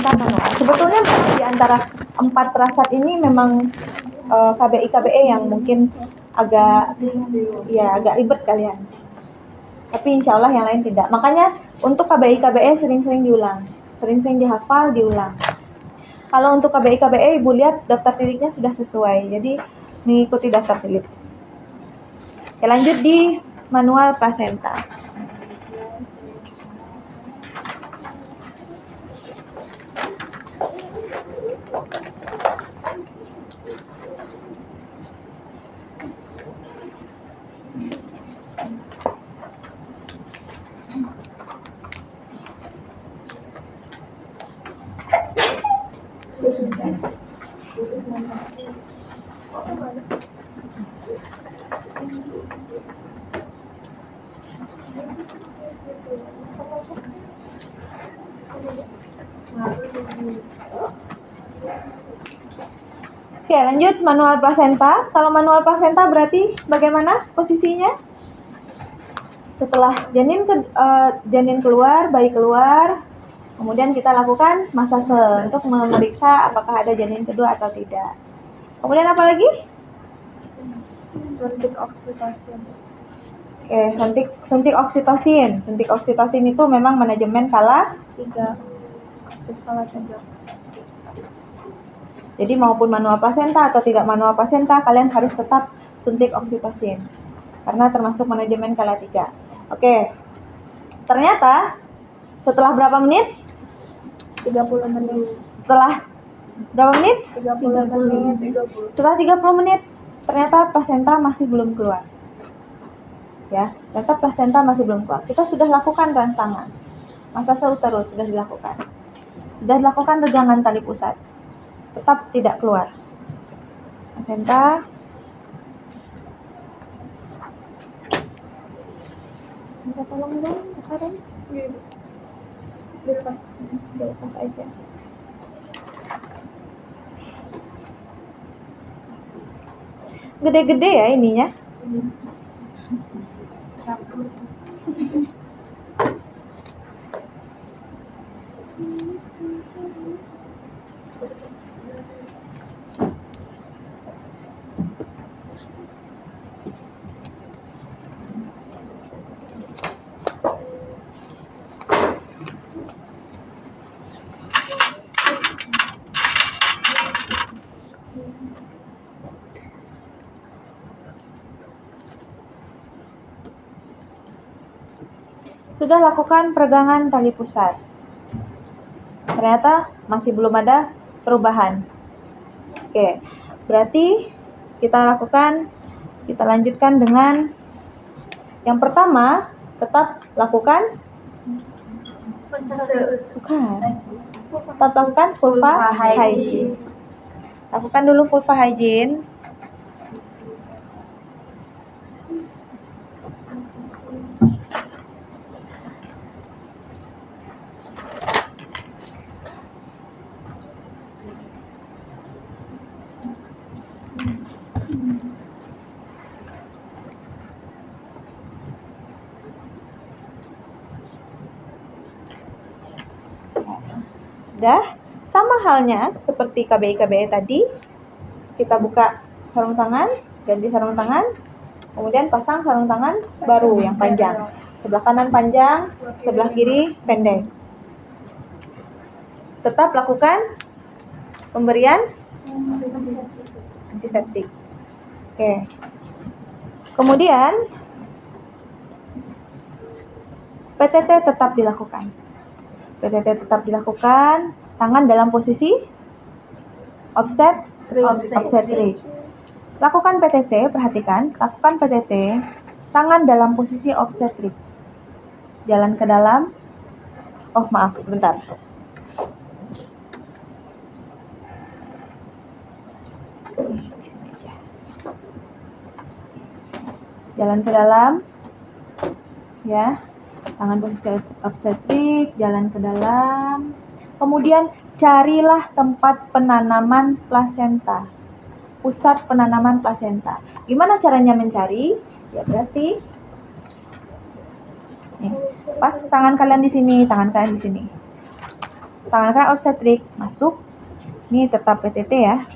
plasenta manual. Sebetulnya di antara 4 prasat ini memang KBI KBE yang mungkin agak ribet kalian. Tapi insya Allah yang lain tidak. Makanya untuk KBI KBE sering-sering diulang, sering-sering dihafal, diulang. Kalau untuk KBI KBE Ibu lihat daftar tilitnya sudah sesuai, jadi mengikuti daftar tilit. Oke, lanjut di manual plasenta. Oke, lanjut manual plasenta. Kalau manual plasenta berarti bagaimana posisinya? Setelah janin keluar, bayi keluar, kemudian kita lakukan masase untuk memeriksa apakah ada janin kedua atau tidak. Kemudian apa lagi? Suntik oksitosin. Oke, suntik oksitosin. Suntik oksitosin itu memang manajemen kala 3. Jadi maupun manual plasenta atau tidak manual plasenta, kalian harus tetap suntik oksitosin. Karena termasuk manajemen kala 3. Oke. Ternyata setelah berapa menit? 30 menit. Setelah berapa menit? 30 menit. Setelah 30 menit, ternyata plasenta masih belum keluar. Ya, ternyata plasenta masih belum keluar. Kita sudah lakukan rangsangan. Masase uterus sudah dilakukan. Sudah dilakukan regangan tali pusat. Tetap tidak keluar. Plasenta minta tolong dong, sekarang. Dilepas aja. Gede-gede ya ininya. Sudah lakukan peregangan tali pusat. Ternyata masih belum ada perubahan. Oke, berarti kita lanjutkan dengan yang pertama, tetap lakukan tetap lakukan vulva hygiene. Lakukan dulu vulva hygiene. Sudah, sama halnya seperti KBI-KBI tadi, kita buka sarung tangan, ganti sarung tangan, kemudian pasang sarung tangan baru yang panjang. Sebelah kanan panjang, sebelah kiri pendek. Tetap lakukan pemberian antiseptik. Oke. Kemudian PTT tetap dilakukan. PTT tetap dilakukan, tangan dalam posisi obstetrik. Lakukan PTT, perhatikan, lakukan PTT, tangan dalam posisi obstetrik. Jalan ke dalam. Oh, maaf, sebentar. Jalan ke dalam. Ya. Tangan posisi obstetrik, jalan ke dalam. Kemudian carilah tempat penanaman plasenta. Pusat penanaman plasenta. Gimana caranya mencari? Ya berarti nih, pas tangan kalian di sini, tangan kalian di sini. tangan kanan obstetrik masuk. Ini tetap PTT ya.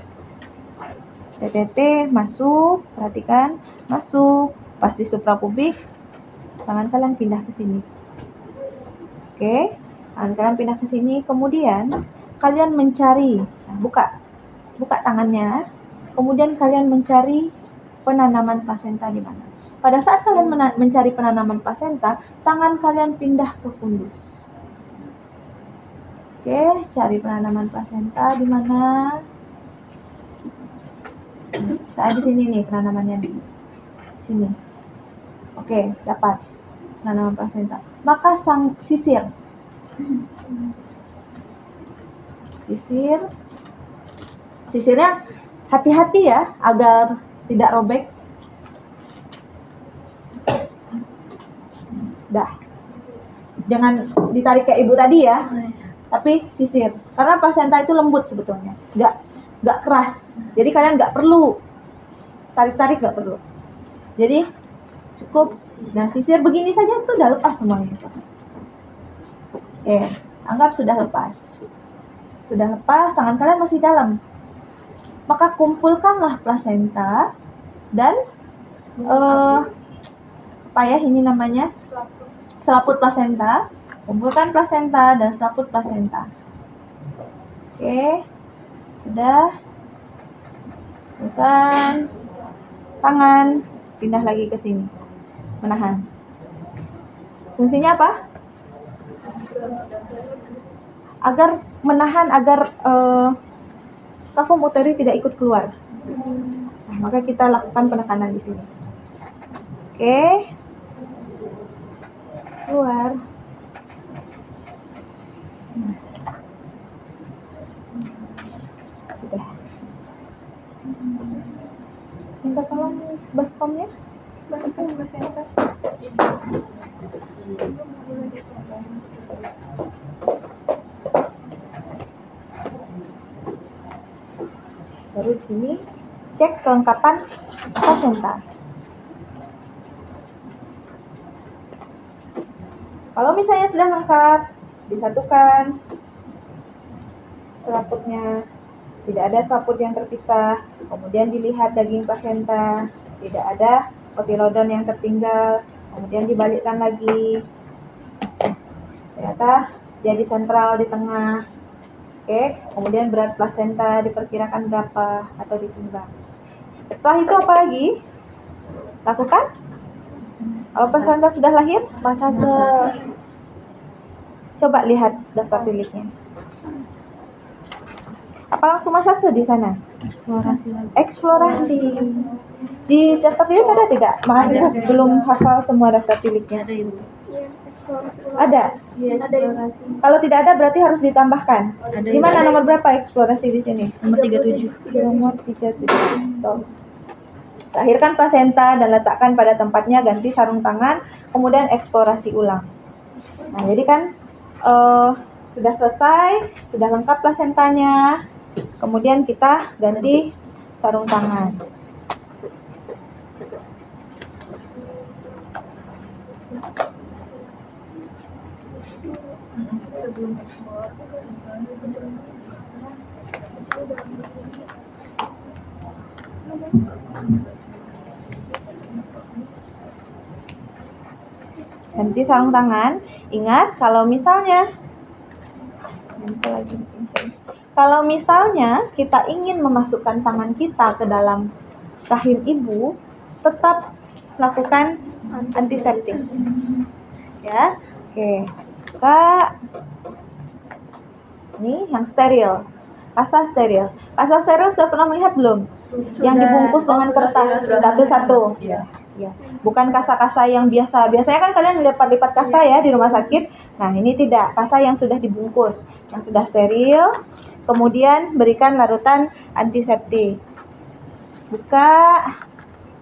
PTT masuk, perhatikan, masuk. Pas di suprapubik, tangan kalian pindah ke sini. Oke, tangan kalian pindah ke sini. Kemudian kalian mencari, nah, buka tangannya. Kemudian kalian mencari penanaman plasenta di mana. Pada saat kalian mencari penanaman plasenta, tangan kalian pindah ke fundus. Oke, cari penanaman plasenta di mana? Saya di sini nih penanamannya nih. Sini. Oke, dapat penanaman plasenta. Maka sisir. Sisirnya hati-hati ya agar tidak robek. Dah. Jangan ditarik kayak ibu tadi ya. Tapi sisir. Karena plasenta itu lembut sebetulnya. Nggak keras. Jadi kalian nggak perlu tarik-tarik, nggak perlu. Jadi cukup. Nah, sisir begini saja itu udah lepas semuanya. Oke, anggap sudah lepas. Sudah lepas, tangan kalian masih dalam. Maka kumpulkanlah plasenta dan apa ya ini namanya? Selaput plasenta. Kumpulkan plasenta dan selaput plasenta. Oke, sudah. Bukan tangan, pindah lagi ke sini. Menahan. Fungsinya apa? Agar menahan agar kafum uteri tidak ikut keluar. Nah, maka kita lakukan penekanan di sini. Oke. Keluar. Sudah. Minta tolong baskomnya. Baskom plasenta. Baru di sini cek kelengkapan plasenta. Kalau misalnya sudah lengkap, disatukan selaputnya, tidak ada selaput yang terpisah, kemudian dilihat daging plasenta, tidak ada kotilodon yang tertinggal, kemudian dibalikkan lagi. Ternyata dia di sentral di tengah. Oke, kemudian berat plasenta diperkirakan berapa atau ditimbang. Setelah itu apa lagi? Lakukan? Kalau plasenta sudah lahir, coba lihat daftar tiliknya. Apa langsung masase di sana? Eksplorasi. Di daftar tilik ada tidak? Maaf, Ibu belum hafal semua daftar tiliknya. Ada? Kalau tidak ada berarti harus ditambahkan. Di mana nomor berapa eksplorasi di sini? Nomor 37. Nomor 37. Tuh. Lahirkan plasenta dan letakkan pada tempatnya, ganti sarung tangan, kemudian eksplorasi ulang. Nah, jadi kan sudah selesai, sudah lengkap plasentanya, kemudian kita ganti sarung tangan. Ganti sarung tangan. Ingat kalau misalnya kita ingin memasukkan tangan kita ke dalam rahim ibu, tetap lakukan antiseptik. Ya. Oke. Buka. Ini yang steril. Kasa steril. Kasa steril sudah pernah melihat belum? Yang dibungkus dengan kertas satu-satu. Ya, bukan kasa-kasa yang biasa. Biasanya kan kalian lipat-lipat kasa ya di rumah sakit. Nah, ini tidak. Kasa yang sudah dibungkus, yang sudah steril. Kemudian berikan larutan antiseptik. Buka.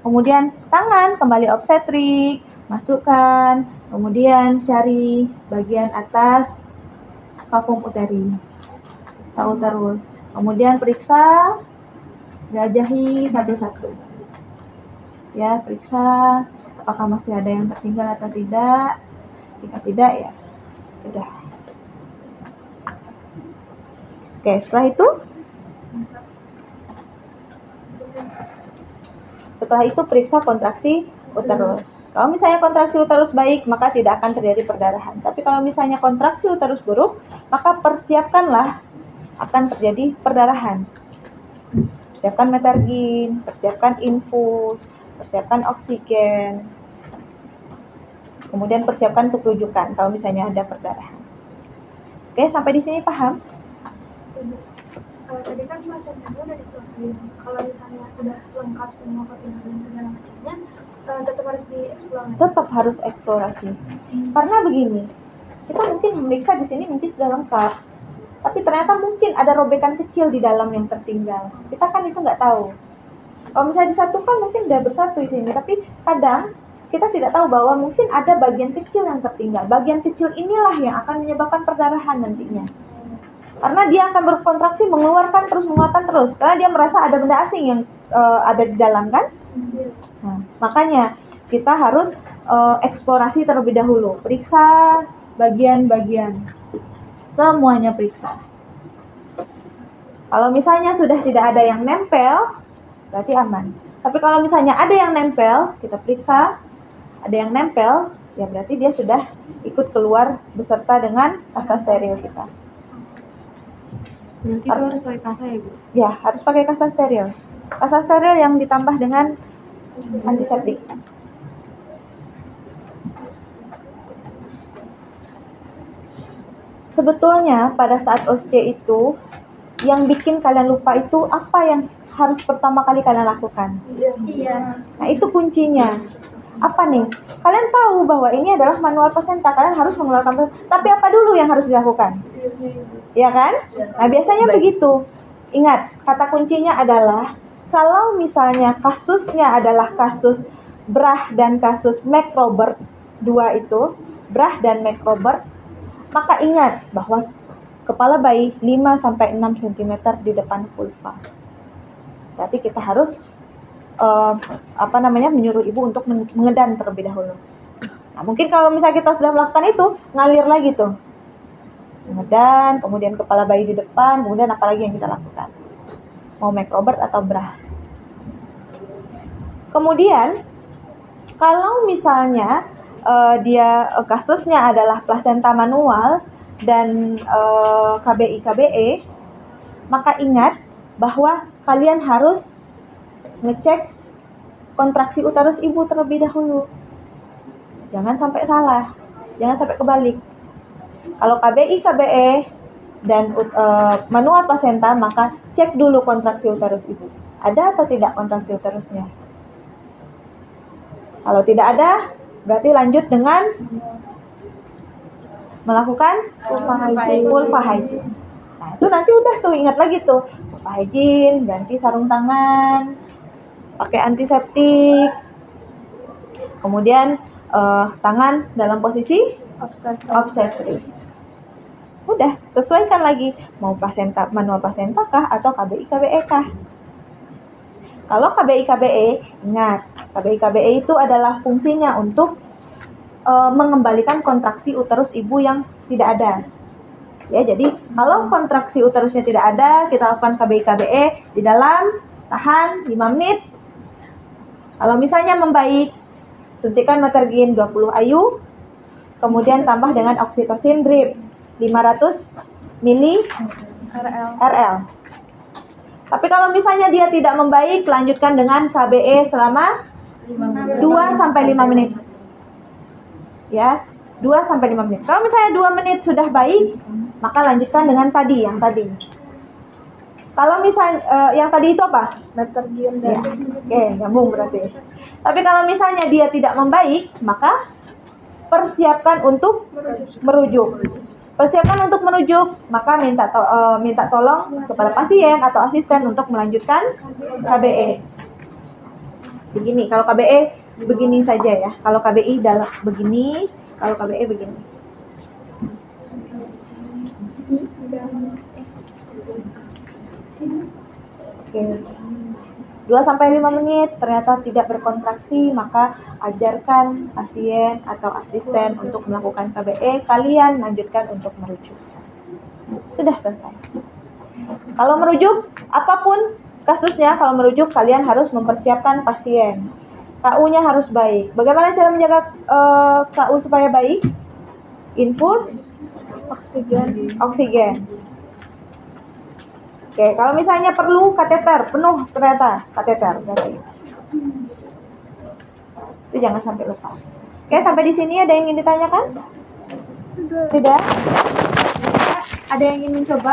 Kemudian tangan kembali obstetrik, masukkan. Kemudian cari bagian atas kafum uteri. Tahu terus. Kemudian periksa, jajahi satu-satu. Ya, periksa apakah masih ada yang tertinggal atau tidak. Jika tidak, ya sudah. Oke, setelah itu periksa kontraksi uterus. Kalau misalnya kontraksi uterus baik, maka tidak akan terjadi perdarahan. Tapi kalau misalnya kontraksi uterus buruk, maka persiapkanlah akan terjadi perdarahan. Persiapkan metergin, persiapkan infus, persiapkan oksigen. Kemudian persiapkan untuk rujukan kalau misalnya ada perdarahan. Oke, sampai di sini paham? Tadi kan placentanya udah dikeluarin. Kalau misalnya udah lengkap semua koordinat dan segala macamnya, tetap harus dieksplorasi. Tetap harus eksplorasi. Karena begini, kita mungkin memeriksa di sini mungkin sudah lengkap, tapi ternyata mungkin ada robekan kecil di dalam yang tertinggal. Kita kan itu nggak tahu. Kalau misalnya disatukan mungkin udah bersatu di sini, tapi kadang kita tidak tahu bahwa mungkin ada bagian kecil yang tertinggal. Bagian kecil inilah yang akan menyebabkan perdarahan nantinya. Karena dia akan berkontraksi, mengeluarkan terus. Karena dia merasa ada benda asing yang ada di dalam kan. Nah, makanya kita harus eksplorasi terlebih dahulu. Periksa bagian-bagian. Semuanya periksa. Kalau misalnya sudah tidak ada yang nempel, berarti aman. Tapi kalau misalnya ada yang nempel, kita periksa. Ada yang nempel, ya berarti dia sudah ikut keluar beserta dengan kasa steril kita. Berarti itu harus pakai kasa ya, Bu? Ya, harus pakai kasa steril. Kasa steril yang ditambah dengan antiseptik. Sebetulnya pada saat OSCE itu, yang bikin kalian lupa itu apa yang harus pertama kali kalian lakukan? Iya. Nah, itu kuncinya. Apa nih? Kalian tahu bahwa ini adalah manual placenta, kalian harus mengeluarkan placenta. Tapi apa dulu yang harus dilakukan? Ya kan? Nah, biasanya begitu. Ingat, kata kuncinya adalah kalau misalnya kasusnya adalah kasus Brach dan kasus McRobert 2 itu, Brach dan McRobert, maka ingat bahwa kepala bayi 5-6 cm di depan vulva. Berarti kita harus menyuruh ibu untuk mengedan terlebih dahulu. Nah, mungkin kalau misalnya kita sudah melakukan itu, ngalir lagi tuh. Mengedan, kemudian kepala bayi di depan, kemudian apa lagi yang kita lakukan? Mau McRobert atau Brach. Kemudian, kalau misalnya dia kasusnya adalah plasenta manual dan KBI-KBE, maka ingat bahwa kalian harus ngecek kontraksi uterus ibu terlebih dahulu. Jangan sampai salah, jangan sampai kebalik. Kalau KBI-KBE dan manual plasenta, maka cek dulu kontraksi uterus ibu. Ada atau tidak kontraksi uterusnya? Kalau tidak ada, berarti lanjut dengan melakukan vulva hygiene. Nah, itu nanti udah tuh, ingat lagi tuh, vulva hygiene, ganti sarung tangan, pakai antiseptik, kemudian tangan dalam posisi obstetrik. Udah, sesuaikan lagi, mau plasenta, manual plasenta kah atau KBI-KBE kah? Kalau KBI-KBE, ingat, KBI-KBE itu adalah fungsinya untuk mengembalikan kontraksi uterus ibu yang tidak ada. Ya, jadi kalau kontraksi uterusnya tidak ada, kita lakukan KBI-KBE di dalam, tahan 5 menit. Kalau misalnya membaik, suntikan metergin 20 IU, kemudian tambah dengan oksitosin drip 500 ml RL. Tapi kalau misalnya dia tidak membaik, lanjutkan dengan KBE selama 2-5 menit. Ya, 2-5 menit. Kalau misalnya 2 menit sudah baik, maka lanjutkan dengan yang tadi. Kalau misalnya yang tadi itu apa? Metergin ya. Oke, nyambung berarti. Tapi kalau misalnya dia tidak membaik, maka persiapkan untuk merujuk. Persiapkan untuk merujuk, maka minta tolong kepada pasien atau asisten untuk melanjutkan KBE. Begini, kalau KBE begini saja ya. Kalau KBI dalam begini, kalau KBE begini. Oke. 2-5 menit ternyata tidak berkontraksi, maka ajarkan pasien atau asisten untuk melakukan KBE, kalian lanjutkan untuk merujuk. Sudah selesai. Kalau merujuk, apapun kasusnya, kalau merujuk kalian harus mempersiapkan pasien. KU-nya harus baik. Bagaimana cara menjaga KU supaya baik? Infus oksigen. Oke, kalau misalnya perlu kateter, penuh ternyata kateter berarti. Itu jangan sampai lupa. Oke, sampai di sini ada yang ingin ditanyakan? Tidak? Ada yang ingin mencoba?